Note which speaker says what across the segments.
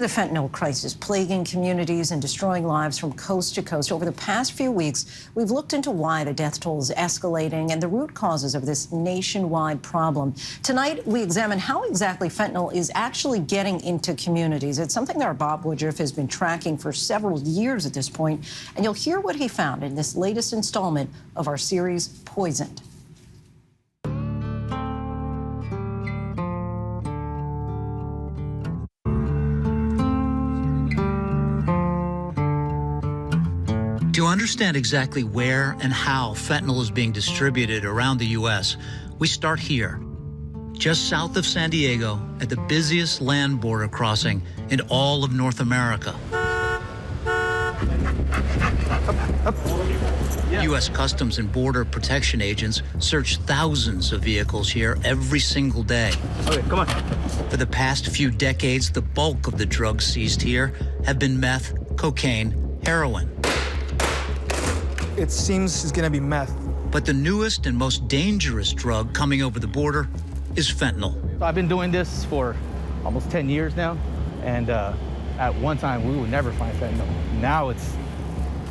Speaker 1: The fentanyl crisis plaguing communities and destroying lives from coast to coast. Over the past few weeks, we've looked into why the death toll is escalating and the root causes of this nationwide problem. Tonight, we examine how exactly fentanyl is actually getting into communities. It's something that our Bob Woodruff has been tracking for several years at this point, and you'll hear what he found in this latest installment of our series, Poisoned.
Speaker 2: To understand exactly where and how fentanyl is being distributed around the U.S., we start here, just south of San Diego, at the busiest land border crossing in all of North America. U.S. Customs and Border Protection agents search thousands of vehicles here every single day.
Speaker 3: Okay, come on.
Speaker 2: For the past few decades, the bulk of the drugs seized here have been meth, cocaine, heroin.
Speaker 4: It seems it's going to be meth.
Speaker 2: But the newest and most dangerous drug coming over the border is fentanyl.
Speaker 3: I've been doing this for almost 10 years now, and at one time we would never find fentanyl. Now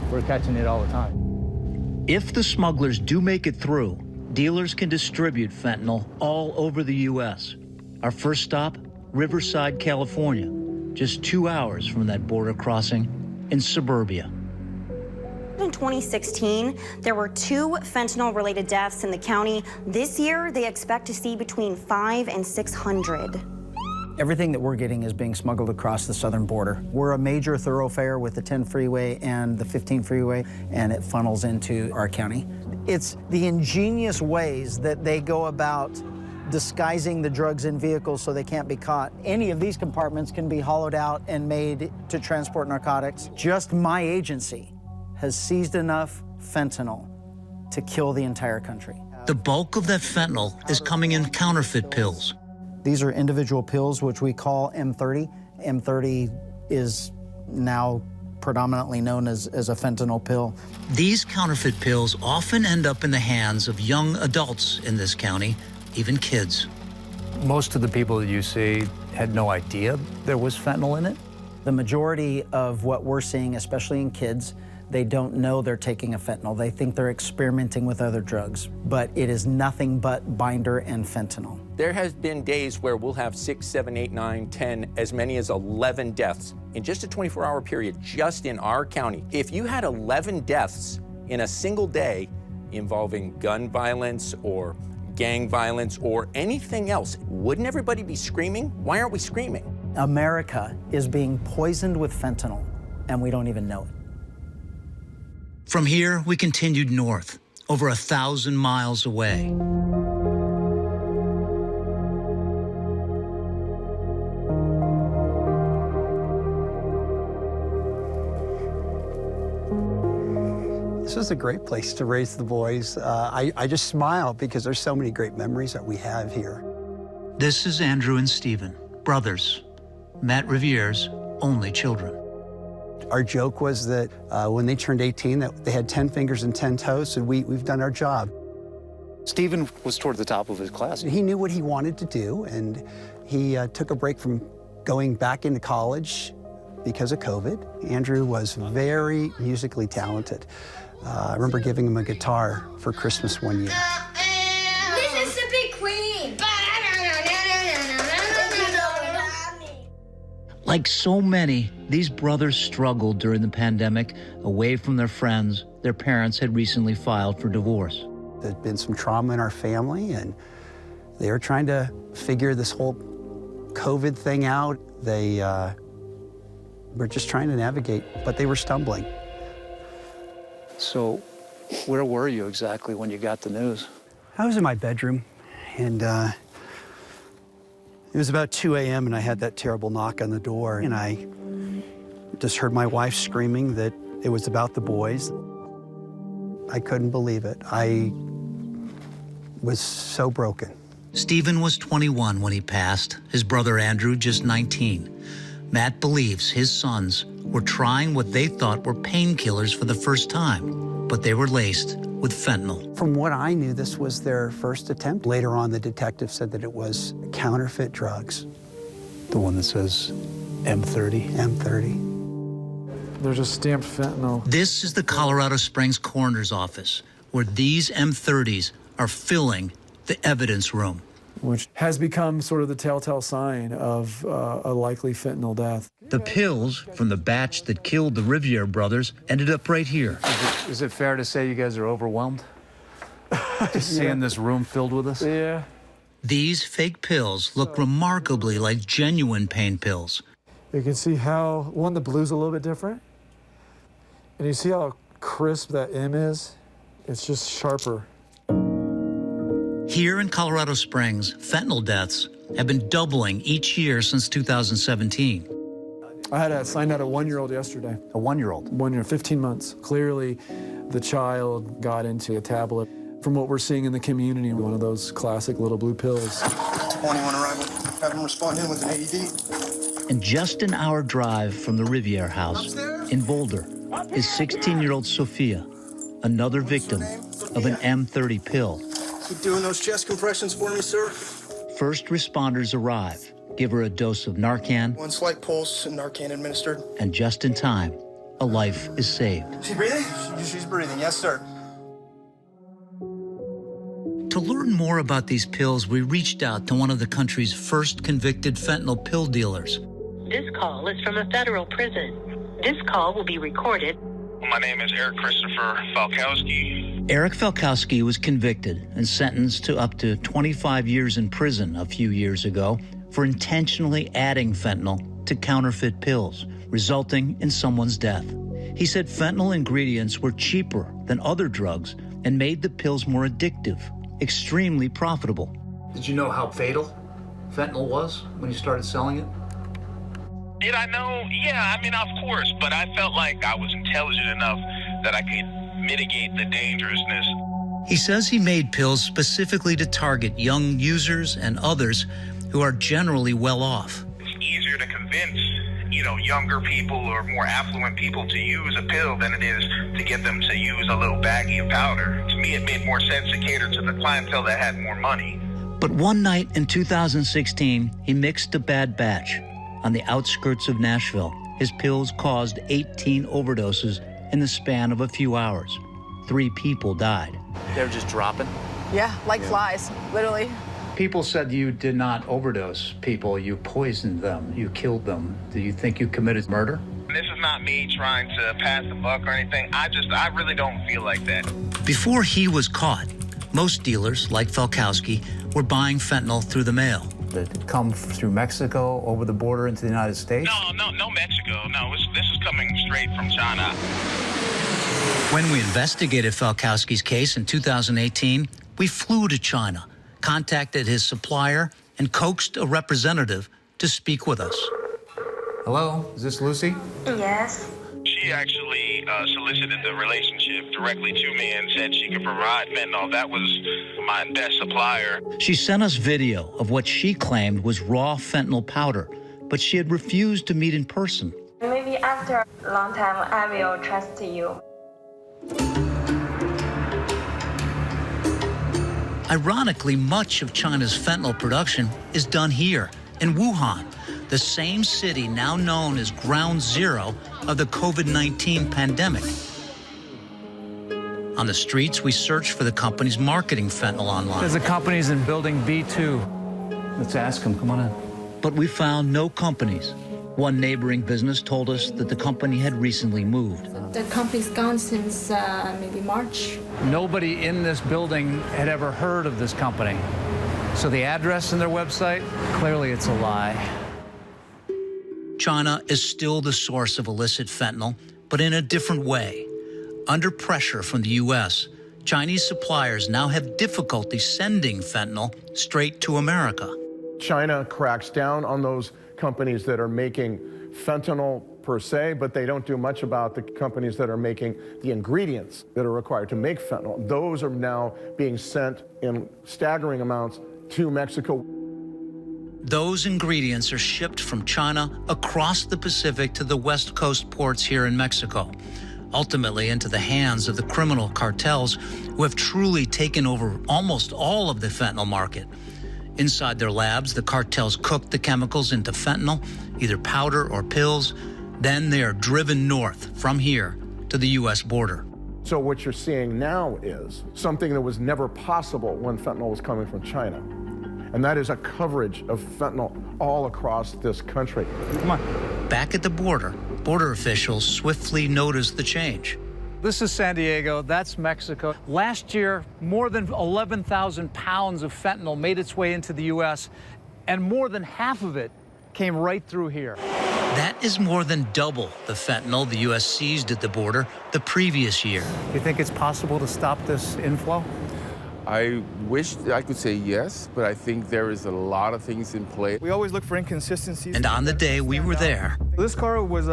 Speaker 3: we're catching it all the time.
Speaker 2: If the smugglers do make it through, dealers can distribute fentanyl all over the U.S. Our first stop, Riverside, California, just 2 hours from that border crossing in suburbia.
Speaker 5: In 2016, there were 2 fentanyl-related deaths in the county. This year, they expect to see between 500 and 600.
Speaker 6: Everything that we're getting is being smuggled across the southern border. We're a major thoroughfare with the 10 freeway and the 15 freeway, and it funnels into our county. It's the ingenious ways that they go about disguising the drugs in vehicles so they can't be caught. Any of these compartments can be hollowed out and made to transport narcotics. Just my agency has seized enough fentanyl to kill the entire country.
Speaker 2: The bulk of that fentanyl is coming in counterfeit pills.
Speaker 6: These are individual pills, which we call M30. M30 is now predominantly known as a fentanyl pill.
Speaker 2: These counterfeit pills often end up in the hands of young adults in this county, even kids.
Speaker 7: Most of the people that you see had no idea there was fentanyl in it.
Speaker 6: The majority of what we're seeing, especially in kids, they don't know they're taking a fentanyl. They think they're experimenting with other drugs, but it is nothing but binder and fentanyl.
Speaker 8: There has been days where we'll have 6, 7, 8, 9, 10, as many as 11 deaths in just a 24-hour period, just in our county. If you had 11 deaths in a single day involving gun violence or gang violence or anything else, wouldn't everybody be screaming? Why aren't we screaming?
Speaker 6: America is being poisoned with fentanyl, and we don't even know it.
Speaker 2: From here, we continued north, over 1,000 miles away.
Speaker 9: This was a great place to raise the boys. I just smile because there's so many great memories that we have here.
Speaker 2: This is Andrew and Stephen, brothers, Matt Reviere's only children.
Speaker 9: Our joke was that when they turned 18, that they had 10 fingers and 10 toes, and we've done our job.
Speaker 7: Stephen was toward the top of his class.
Speaker 9: He knew what he wanted to do, and he took a break from going back into college because of COVID. Andrew was very musically talented. I remember giving him a guitar for Christmas one year.
Speaker 10: Mississippi Queen!
Speaker 2: Like so many, these brothers struggled during the pandemic, away from their friends. Their parents had recently filed for divorce.
Speaker 9: There'd been some trauma in our family, and they were trying to figure this whole COVID thing out. They were just trying to navigate, but they were stumbling.
Speaker 7: So where were you exactly when you got the news?
Speaker 9: I was in my bedroom, and it was about 2 a.m., and I had that terrible knock on the door, and I just heard my wife screaming that it was about the boys. I couldn't believe it. I was so broken.
Speaker 2: Stephen was 21 when he passed, his brother Andrew just 19. Matt believes his sons were trying what they thought were painkillers for the first time, but they were laced with fentanyl.
Speaker 9: From what I knew, this was their first attempt. Later on, the detective said that it was counterfeit drugs.
Speaker 7: The one that says M30.
Speaker 9: M30.
Speaker 11: They're just stamped fentanyl.
Speaker 2: This is the Colorado Springs coroner's office, where these M30s are filling the evidence room,
Speaker 11: which has become sort of the telltale sign of a likely fentanyl death.
Speaker 2: The pills from the batch that killed the Riviere brothers ended up right here.
Speaker 7: Is it fair to say you guys are overwhelmed? Just seeing this room filled with us?
Speaker 11: Yeah.
Speaker 2: These fake pills look remarkably like genuine pain pills.
Speaker 11: You can see how, one, the blue's a little bit different. And you see how crisp that M is? It's just sharper.
Speaker 2: Here in Colorado Springs, fentanyl deaths have been doubling each year since 2017.
Speaker 11: I had to find out a 1-year-old yesterday.
Speaker 7: A 1-year-old?
Speaker 11: 1 year, 15 months. Clearly, the child got into a tablet. From what we're seeing in the community, one of those classic little blue pills.
Speaker 12: 21 arrival. Have them respond in with an AED.
Speaker 2: And just an hour drive from the Riviere house in Boulder is 16-year-old Sophia, another victim of an M30 pill.
Speaker 12: Keep doing those chest compressions for me, sir.
Speaker 2: First responders arrive, give her a dose of Narcan.
Speaker 12: 1 slight pulse and Narcan administered.
Speaker 2: And just in time, a life is saved.
Speaker 12: She breathing? She's breathing, yes, sir.
Speaker 2: To learn more about these pills, we reached out to one of the country's first convicted fentanyl pill dealers.
Speaker 13: This call is from a federal prison. This call will be recorded.
Speaker 14: My name is Eric Christopher Falkowski.
Speaker 2: Eric Falkowski was convicted and sentenced to up to 25 years in prison a few years ago for intentionally adding fentanyl to counterfeit pills, resulting in someone's death. He said fentanyl ingredients were cheaper than other drugs and made the pills more addictive, extremely profitable.
Speaker 7: Did you know how fatal fentanyl was when you started selling it?
Speaker 14: Did I know? Yeah, I mean, of course, but I felt like I was intelligent enough that I could mitigate the dangerousness.
Speaker 2: He says he made pills specifically to target young users and others who are generally well off.
Speaker 14: It's easier to convince, younger people or more affluent people to use a pill than it is to get them to use a little baggie of powder. To me, it made more sense to cater to the clientele that had more money.
Speaker 2: But one night in 2016, he mixed a bad batch. On the outskirts of Nashville, his pills caused 18 overdoses in the span of a few hours. 3 people died.
Speaker 7: They're just dropping?
Speaker 15: Yeah, like flies, literally.
Speaker 7: People said you did not overdose people. You poisoned them. You killed them. Do you think you committed murder?
Speaker 14: This is not me trying to pass the buck or anything. I really don't feel like that.
Speaker 2: Before he was caught, most dealers, like Falkowski, were buying fentanyl through the mail.
Speaker 7: Did it come through Mexico, over the border into the United States?
Speaker 14: No Mexico. No, this is coming straight from China.
Speaker 2: When we investigated Falkowski's case in 2018, we flew to China, contacted his supplier, and coaxed a representative to speak with us.
Speaker 7: Hello, is this Lucy?
Speaker 5: Yes.
Speaker 14: She actually solicited the relationship directly to me and said she could provide fentanyl. That was my best supplier.
Speaker 2: She sent us video of what she claimed was raw fentanyl powder, but she had refused to meet in person.
Speaker 16: Maybe after a long time, I will trust you.
Speaker 2: Ironically, much of China's fentanyl production is done here in Wuhan, the same city now known as ground zero of the COVID-19 pandemic. On the streets, we searched for the company's marketing fentanyl online.
Speaker 7: There's a company's in building B2. Let's ask them, come on in.
Speaker 2: But we found no companies. One neighboring business told us that the company had recently moved.
Speaker 17: The company's gone since maybe March.
Speaker 7: Nobody in this building had ever heard of this company. So the address in their website, clearly it's a lie.
Speaker 2: China is still the source of illicit fentanyl, but in a different way. Under pressure from the U.S., Chinese suppliers now have difficulty sending fentanyl straight to America.
Speaker 18: China cracks down on those companies that are making fentanyl per se, but they don't do much about the companies that are making the ingredients that are required to make fentanyl. Those are now being sent in staggering amounts to Mexico.
Speaker 2: Those ingredients are shipped from China across the Pacific to the West Coast ports here in Mexico, ultimately into the hands of the criminal cartels who have truly taken over almost all of the fentanyl market. Inside their labs, the cartels cook the chemicals into fentanyl, either powder or pills. Then they are driven north from here to the U.S. border.
Speaker 18: So what you're seeing now is something that was never possible when fentanyl was coming from China. And that is a coverage of fentanyl all across this country.
Speaker 2: Come on. Back at the border, border officials swiftly noticed the change.
Speaker 7: This is San Diego, that's Mexico. Last year, more than 11,000 pounds of fentanyl made its way into the U.S., and more than half of it came right through here.
Speaker 2: That is more than double the fentanyl the U.S. seized at the border the previous year.
Speaker 7: Do you think it's possible to stop this inflow?
Speaker 19: I wish I could say yes, but I think there is a lot of things in play.
Speaker 4: We always look for inconsistencies.
Speaker 2: And on the day we were there,
Speaker 11: This car was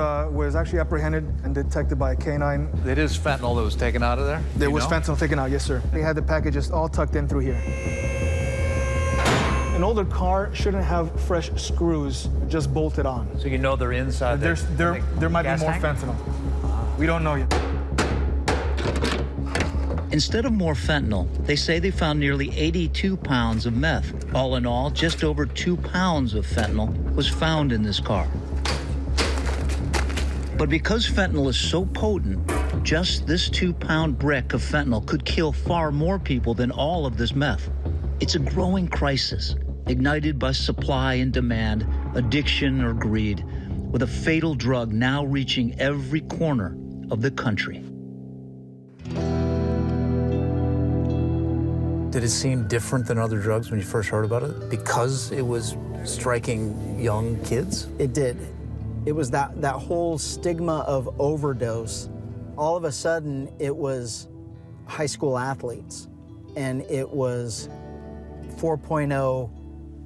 Speaker 11: actually apprehended and detected by a canine.
Speaker 7: It is fentanyl that was taken out of there?
Speaker 11: There was fentanyl taken out, yes, sir. They had the packages all tucked in through here. An older car shouldn't have fresh screws just bolted on.
Speaker 7: So you know they're inside
Speaker 11: there might be more fentanyl. We don't know yet.
Speaker 2: instead of more fentanyl, they say they found nearly 82 pounds of meth. All in all, just over 2 pounds of fentanyl was found in this car. But because fentanyl is so potent, just this 2-pound brick of fentanyl could kill far more people than all of this meth. It's a growing crisis, ignited by supply and demand, addiction or greed, with a fatal drug now reaching every corner of the country.
Speaker 7: Did it seem different than other drugs when you first heard about it? Because it was striking young kids?
Speaker 6: It did. It was that whole stigma of overdose. All of a sudden, it was high school athletes, and it was 4.0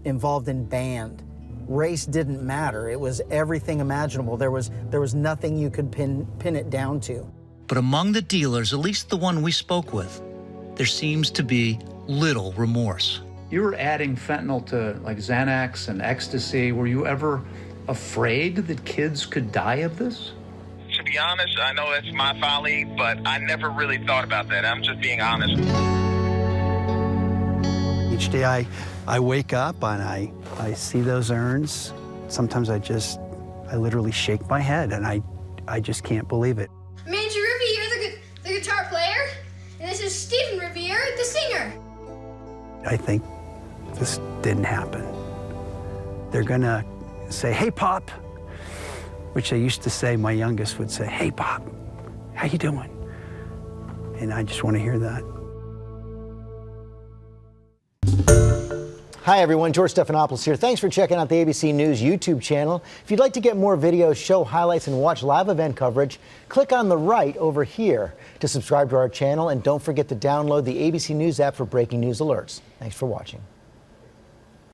Speaker 6: involved in band. Race didn't matter. It was everything imaginable. There was nothing you could pin it down to.
Speaker 2: But among the dealers, at least the one we spoke with, there seems to be little remorse.
Speaker 7: You were adding fentanyl to like Xanax and ecstasy. Were you ever afraid that kids could die of this?
Speaker 14: To be honest, I know that's my folly, but I never really thought about that. I'm just being honest.
Speaker 9: Each day I wake up and I see those urns. Sometimes I literally shake my head and I just can't believe it.
Speaker 10: I'm Andrew Riviere, the guitar player, and this is Stephen Riviere, the singer.
Speaker 9: I think this didn't happen. They're gonna say, "Hey, Pop," which they used to say, my youngest would say, "Hey, Pop, how you doing?" And I just want to hear that.
Speaker 20: Hi everyone, George Stephanopoulos here. Thanks for checking out the ABC News YouTube channel. If you'd like to get more videos, show highlights, and watch live event coverage, click on the right over here to subscribe to our channel, and don't forget to download the ABC News app for breaking news alerts. Thanks for watching.